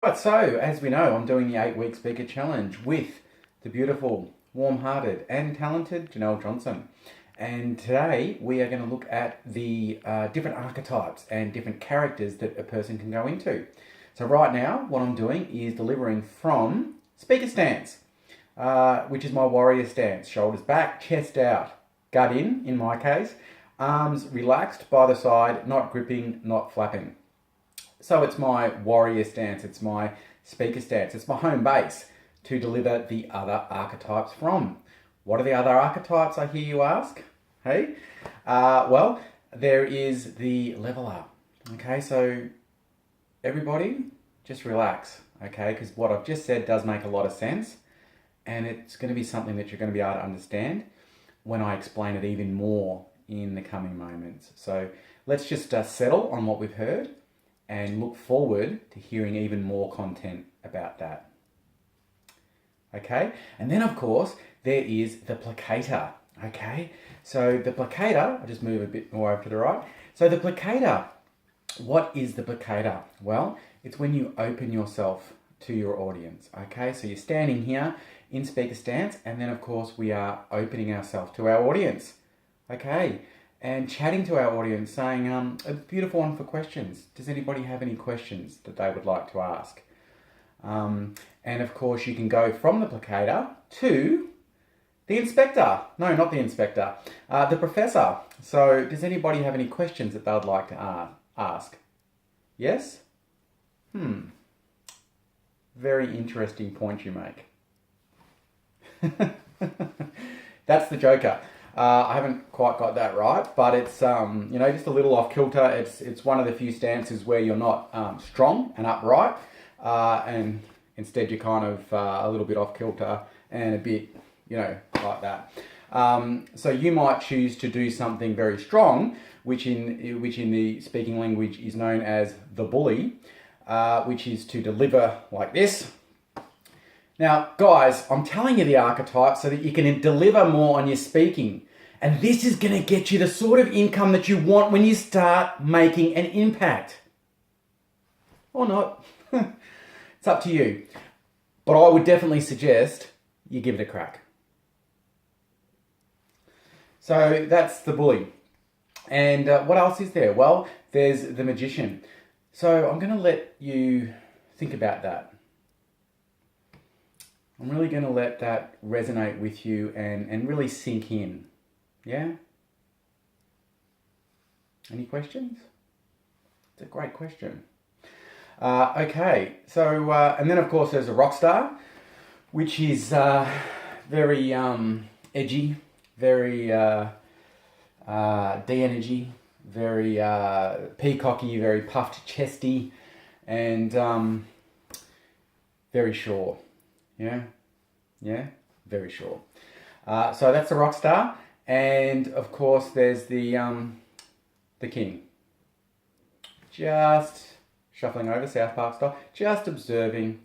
Right, so as we know, I'm doing the 8-week speaker challenge with the beautiful, warm-hearted and talented Janelle Johnson. And today we are going to look at the different archetypes and different characters that a person can go into. So right now, what I'm doing is delivering from speaker stance, which is my warrior stance. Shoulders back, chest out, gut in my case. Arms relaxed by the side, not gripping, not flapping. So it's my warrior stance, it's my speaker stance, it's my home base to deliver the other archetypes from. What are the other archetypes, I hear you ask? Hey? Well, there is the leveler. Okay, so everybody just relax, okay? Because what I've just said does make a lot of sense, and it's going to be something that you're going to be able to understand when I explain it even more in the coming moments. So let's just settle on what we've heard and look forward to hearing even more content about that. Okay, and then of course there is the placator. Okay, so the placator, I'll just move a bit more over to the right. So the placator, what is the placator? Well, it's when you open yourself to your audience. Okay, so you're standing here in speaker stance, and then of course we are opening ourselves to our audience. Okay, and chatting to our audience, saying, a beautiful one for questions. Does anybody have any questions that they would like to ask? And of course, you can go from the placator to the inspector. No, not the inspector. The professor. So does anybody have any questions that they would like to ask? Yes? Very interesting point you make. That's the Joker. I haven't quite got that right, but it's just a little off kilter. It's one of the few stances where you're not strong and upright, and instead you're kind of a little bit off kilter and a bit, like that. So you might choose to do something very strong, which in the speaking language is known as the bully, which is to deliver like this. Now, guys, I'm telling you the archetype so that you can deliver more on your speaking. And this is going to get you the sort of income that you want when you start making an impact. Or not. It's up to you. But I would definitely suggest you give it a crack. So that's the bully. And what else is there? Well, there's the magician. So I'm going to let you think about that. I'm really going to let that resonate with you and really sink in. Yeah? Any questions? It's a great question. Okay, so, and then of course there's a rock star, which is very edgy, very de-energy, very peacocky, very puffed chesty, and very sure. Yeah, very sure. So that's the rock star, and of course there's the king. Just shuffling over South Park style, just observing,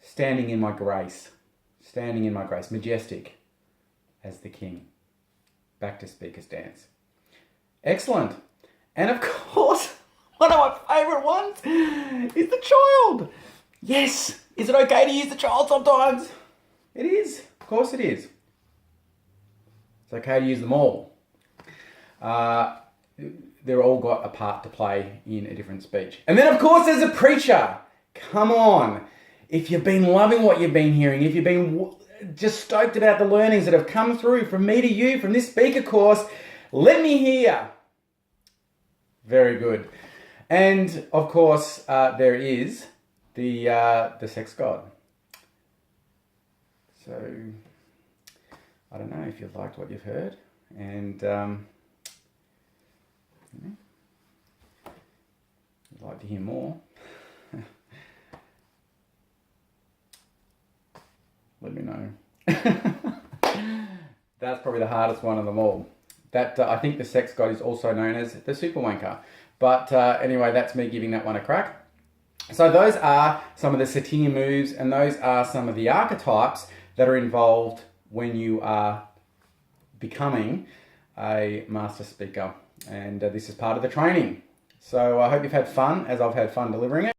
standing in my grace, majestic as the king. Back to speaker stance. Excellent, and of course one of my favourite ones is the child. Yes! Is it okay to use the child sometimes? It is. Of course it is. It's okay to use them all. They're all got a part to play in a different speech. And then of course there's a preacher. Come on. If you've been loving what you've been hearing, if you've been just stoked about the learnings that have come through from me to you from this speaker course, let me hear. Very good. And of course there is the sex god. So I don't know if you've liked what you've heard, and you'd like to hear more. Let me know. That's probably the hardest one of them all. That I think the sex god is also known as the super wanker. But anyway, that's me giving that one a crack. So those are some of the satir moves, and those are some of the archetypes that are involved when you are becoming a master speaker. And this is part of the training. So I hope you've had fun, as I've had fun delivering it.